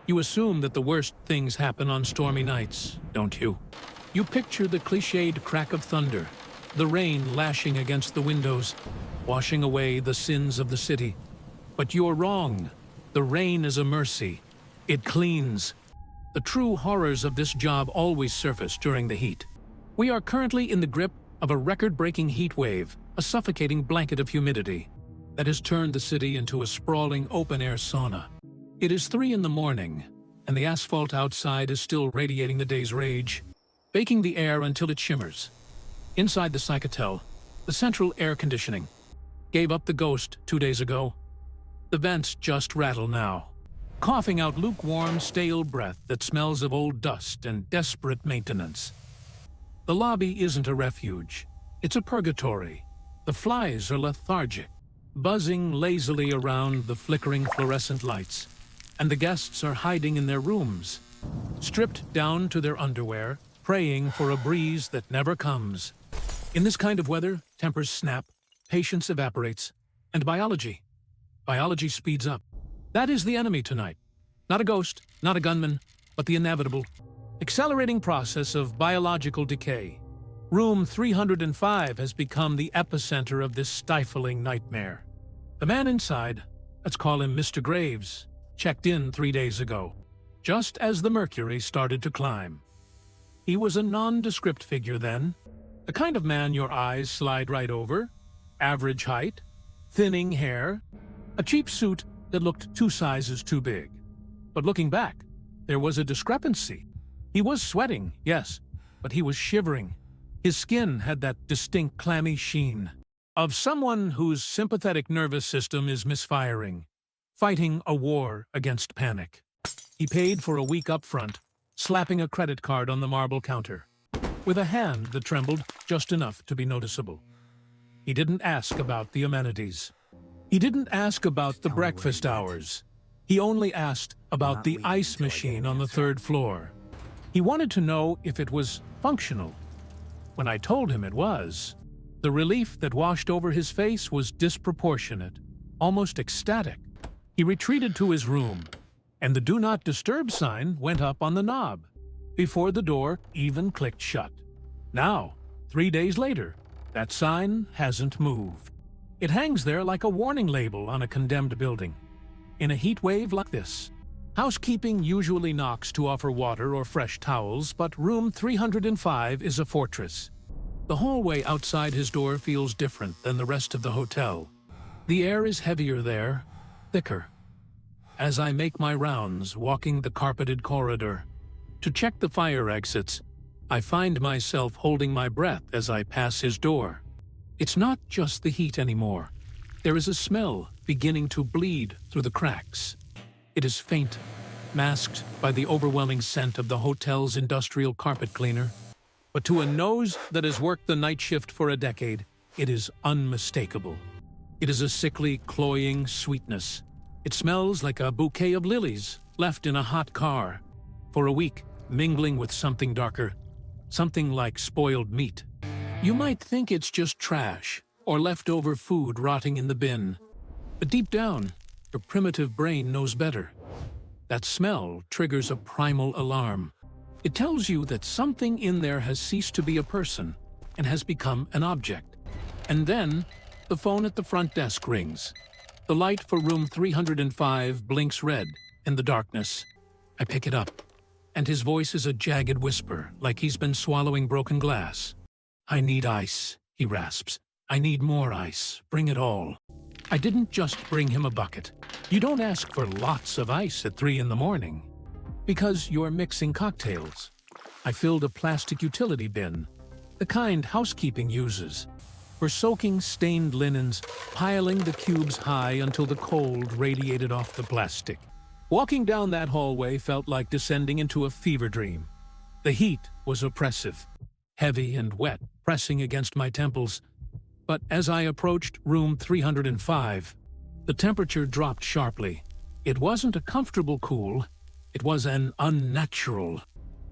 You assume that the worst things happen on stormy nights, don't you? You picture the cliched crack of thunder, the rain lashing against the windows, washing away the sins of the city. But you're wrong. The rain is a mercy. It cleans. The true horrors of this job always surface during the heat. We are currently in the grip of a record-breaking heat wave, a suffocating blanket of humidity that has turned the city into a sprawling open-air sauna. It is 3 in the morning, and the asphalt outside is still radiating the day's rage, baking the air until it shimmers. Inside the Psychotel, the central air conditioning gave up the ghost 2 days ago. The vents just rattle now, coughing out lukewarm, stale breath that smells of old dust and desperate maintenance. The lobby isn't a refuge. It's a purgatory. The flies are lethargic, buzzing lazily around the flickering fluorescent lights, and the guests are hiding in their rooms, stripped down to their underwear, praying for a breeze that never comes. In this kind of weather, tempers snap, patience evaporates, and biology speeds up. That is the enemy tonight. Not a ghost, not a gunman, but the inevitable, accelerating process of biological decay. Room 305 has become the epicenter of this stifling nightmare. The man inside, let's call him Mr. Graves, checked in 3 days ago, just as the mercury started to climb. He was a nondescript figure then, the kind of man your eyes slide right over, average height, thinning hair, a cheap suit that looked 2 sizes too big. But looking back, there was a discrepancy. He was sweating, yes, but he was shivering. His skin had that distinct clammy sheen of someone whose sympathetic nervous system is misfiring, fighting a war against panic. He paid for a week up front, slapping a credit card on the marble counter, with a hand that trembled just enough to be noticeable. He didn't ask about the amenities. He didn't ask about the breakfast hours. He only asked about the ice machine on the 3rd floor. He wanted to know if it was functional. When I told him it was, the relief that washed over his face was disproportionate, almost ecstatic. He retreated to his room, and the Do Not Disturb sign went up on the knob, before the door even clicked shut. Now, 3 days later, that sign hasn't moved. It hangs there like a warning label on a condemned building. In a heat wave like this, housekeeping usually knocks to offer water or fresh towels, but room 305 is a fortress. The hallway outside his door feels different than the rest of the hotel. The air is heavier there, thicker. As I make my rounds, walking the carpeted corridor, to check the fire exits, I find myself holding my breath as I pass his door. It's not just the heat anymore. There is a smell beginning to bleed through the cracks. It is faint, masked by the overwhelming scent of the hotel's industrial carpet cleaner. But to a nose that has worked the night shift for a decade, it is unmistakable. It is a sickly, cloying sweetness. It smells like a bouquet of lilies left in a hot car for a week, mingling with something darker, something like spoiled meat. You might think it's just trash or leftover food rotting in the bin, but deep down, your primitive brain knows better. That smell triggers a primal alarm. It tells you that something in there has ceased to be a person and has become an object. And then, the phone at the front desk rings. The light for room 305 blinks red in the darkness. I pick it up, and his voice is a jagged whisper, like he's been swallowing broken glass. "I need ice," he rasps. "I need more ice. Bring it all." I didn't just bring him a bucket. You don't ask for lots of ice at 3 in the morning, because you're mixing cocktails. I filled a plastic utility bin, the kind housekeeping uses, for soaking stained linens, piling the cubes high until the cold radiated off the plastic. Walking down that hallway felt like descending into a fever dream. The heat was oppressive, heavy and wet, pressing against my temples. But as I approached room 305, the temperature dropped sharply. It wasn't a comfortable cool, it was an unnatural,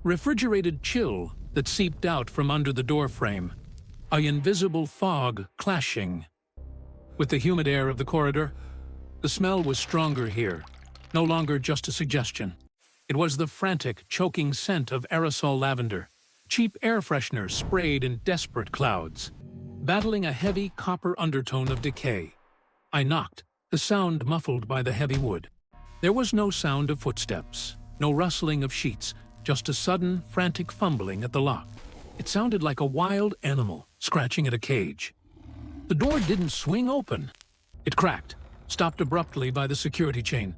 refrigerated chill that seeped out from under the doorframe, an invisible fog clashing with the humid air of the corridor. The smell was stronger here, no longer just a suggestion. It was the frantic, choking scent of aerosol lavender, cheap air freshener sprayed in desperate clouds, battling a heavy copper undertone of decay. I knocked, the sound muffled by the heavy wood. There was no sound of footsteps, no rustling of sheets, just a sudden, frantic fumbling at the lock. It sounded like a wild animal scratching at a cage. The door didn't swing open. It cracked, stopped abruptly by the security chain.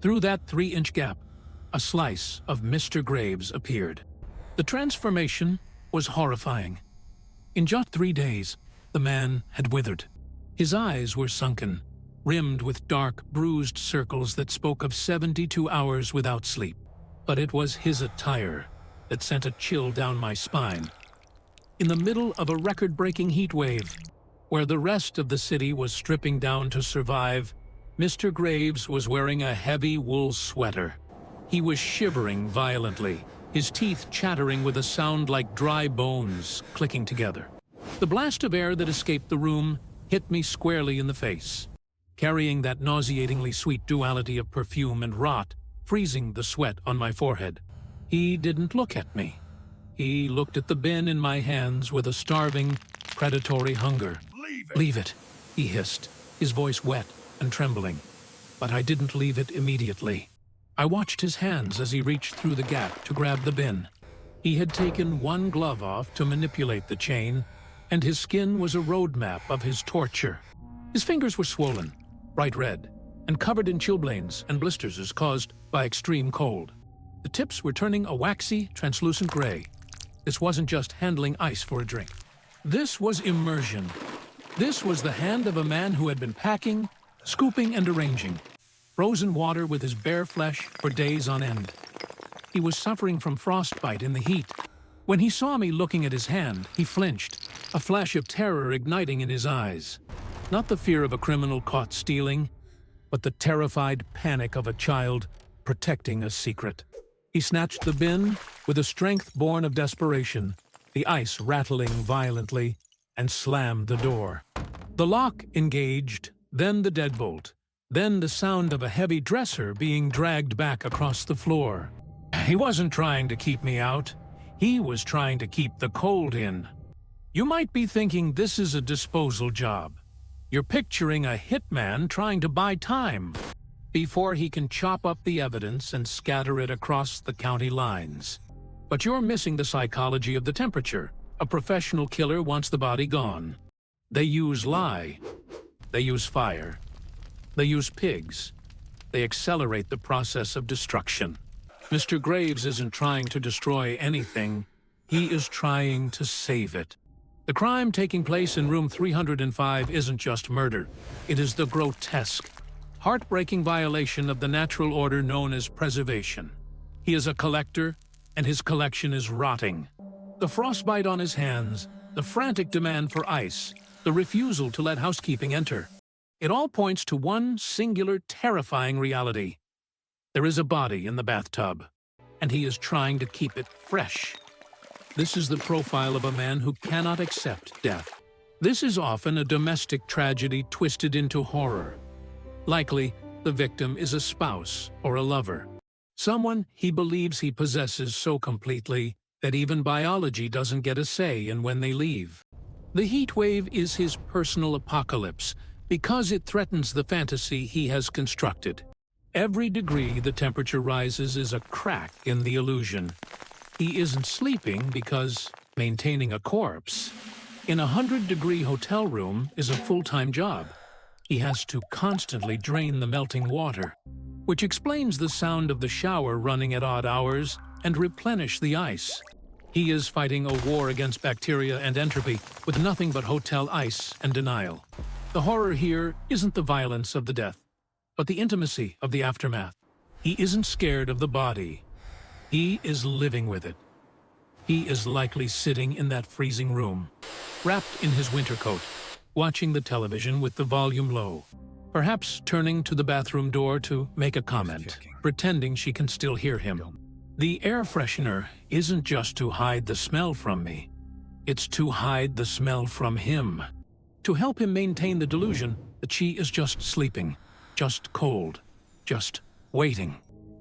Through that 3-inch gap, a slice of Mr. Graves appeared. The transformation was horrifying. In just 3 days, the man had withered. His eyes were sunken, rimmed with dark, bruised circles that spoke of 72 hours without sleep. But it was his attire that sent a chill down my spine. In the middle of a record-breaking heat wave, where the rest of the city was stripping down to survive, Mr. Graves was wearing a heavy wool sweater. He was shivering violently, his teeth chattering with a sound like dry bones clicking together. The blast of air that escaped the room hit me squarely in the face, carrying that nauseatingly sweet duality of perfume and rot, freezing the sweat on my forehead. He didn't look at me. He looked at the bin in my hands with a starving, predatory hunger. Leave it, he hissed, his voice wet and trembling. But I didn't leave it immediately. I watched his hands as he reached through the gap to grab the bin. He had taken one glove off to manipulate the chain, and his skin was a roadmap of his torture. His fingers were swollen, bright red, and covered in chilblains and blisters caused by extreme cold. The tips were turning a waxy, translucent gray. This wasn't just handling ice for a drink. This was immersion. This was the hand of a man who had been packing, scooping, and arranging frozen water with his bare flesh for days on end. He was suffering from frostbite in the heat. When he saw me looking at his hand, he flinched, a flash of terror igniting in his eyes. Not the fear of a criminal caught stealing, but the terrified panic of a child protecting a secret. He snatched the bin with a strength born of desperation, the ice rattling violently, and slammed the door. The lock engaged, then the deadbolt, then the sound of a heavy dresser being dragged back across the floor. He wasn't trying to keep me out. He was trying to keep the cold in. You might be thinking this is a disposal job. You're picturing a hitman trying to buy time before he can chop up the evidence and scatter it across the county lines. But you're missing the psychology of the temperature. A professional killer wants the body gone. They use lie. They use fire. They use pigs. They accelerate the process of destruction. Mr. Graves isn't trying to destroy anything. He is trying to save it. The crime taking place in room 305 isn't just murder. It is the grotesque, heartbreaking violation of the natural order known as preservation. He is a collector, and his collection is rotting. The frostbite on his hands, the frantic demand for ice, the refusal to let housekeeping enter. It all points to one singular, terrifying reality. There is a body in the bathtub, and he is trying to keep it fresh. This is the profile of a man who cannot accept death. This is often a domestic tragedy twisted into horror. Likely, the victim is a spouse or a lover, someone he believes he possesses so completely that even biology doesn't get a say in when they leave. The heat wave is his personal apocalypse because it threatens the fantasy he has constructed. Every degree the temperature rises is a crack in the illusion. He isn't sleeping because maintaining a corpse in a 100-degree hotel room is a full-time job. He has to constantly drain the melting water, which explains the sound of the shower running at odd hours and replenish the ice. He is fighting a war against bacteria and entropy with nothing but hotel ice and denial. The horror here isn't the violence of the death, but the intimacy of the aftermath. He isn't scared of the body. He is living with it. He is likely sitting in that freezing room, wrapped in his winter coat, watching the television with the volume low, perhaps turning to the bathroom door to make a comment, pretending she can still hear him. The air freshener isn't just to hide the smell from me. It's to hide the smell from him. To help him maintain the delusion that she is just sleeping, just cold, just waiting.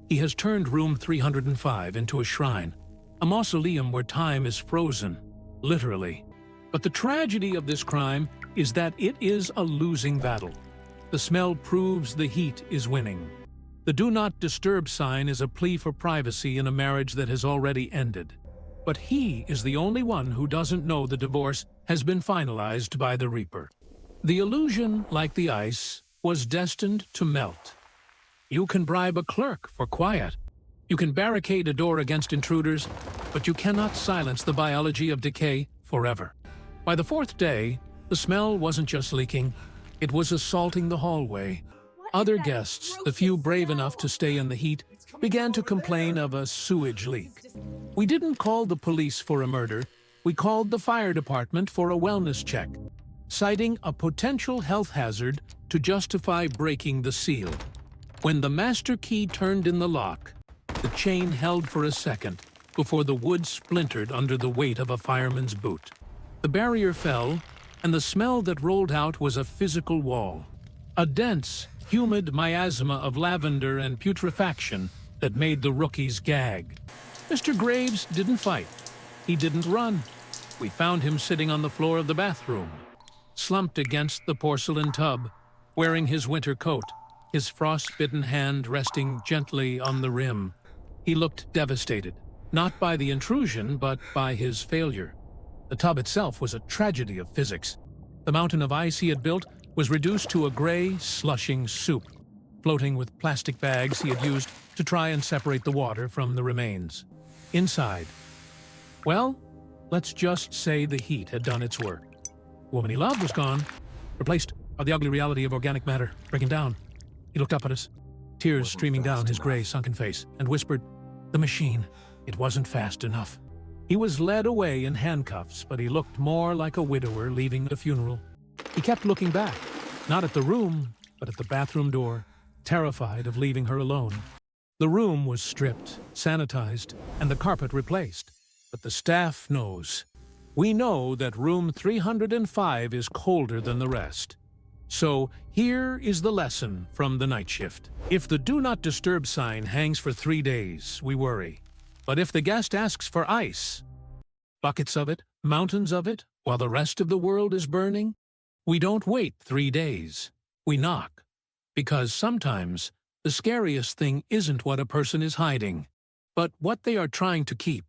He has turned room 305 into a shrine, a mausoleum where time is frozen, literally. But the tragedy of this crime is that it is a losing battle. The smell proves the heat is winning. The Do Not Disturb sign is a plea for privacy in a marriage that has already ended. But he is the only one who doesn't know the divorce has been finalized by the Reaper. The illusion, like the ice, was destined to melt. You can bribe a clerk for quiet. You can barricade a door against intruders, but you cannot silence the biology of decay forever. By the fourth day, the smell wasn't just leaking, it was assaulting the hallway. Other guests, the few brave enough to stay in the heat, began to complain of a sewage leak. We didn't call the police for a murder, we called the fire department for a wellness check, citing a potential health hazard to justify breaking the seal. When the master key turned in the lock, the chain held for a second before the wood splintered under the weight of a fireman's boot. The barrier fell, and the smell that rolled out was a physical wall. A dense, humid miasma of lavender and putrefaction that made the rookies gag. Mr. Graves didn't fight. He didn't run. We found him sitting on the floor of the bathroom, slumped against the porcelain tub, wearing his winter coat, his frost-bitten hand resting gently on the rim. He looked devastated, not by the intrusion, but by his failure. The tub itself was a tragedy of physics. The mountain of ice he had built was reduced to a gray, slushing soup, floating with plastic bags he had used to try and separate the water from the remains. Inside, well, let's just say the heat had done its work. The woman he loved was gone, replaced by the ugly reality of organic matter breaking down. He looked up at us, tears streaming down his gray, sunken face, and whispered, "The machine, it wasn't fast enough." He was led away in handcuffs, but he looked more like a widower leaving a funeral. He kept looking back, not at the room, but at the bathroom door, terrified of leaving her alone. The room was stripped, sanitized, and the carpet replaced. But the staff knows. We know that room 305 is colder than the rest. So here is the lesson from the night shift. If the Do Not Disturb sign hangs for 3 days, we worry. But if the guest asks for ice, buckets of it, mountains of it, while the rest of the world is burning, we don't wait 3 days. We knock. Because sometimes the scariest thing isn't what a person is hiding, but what they are trying to keep.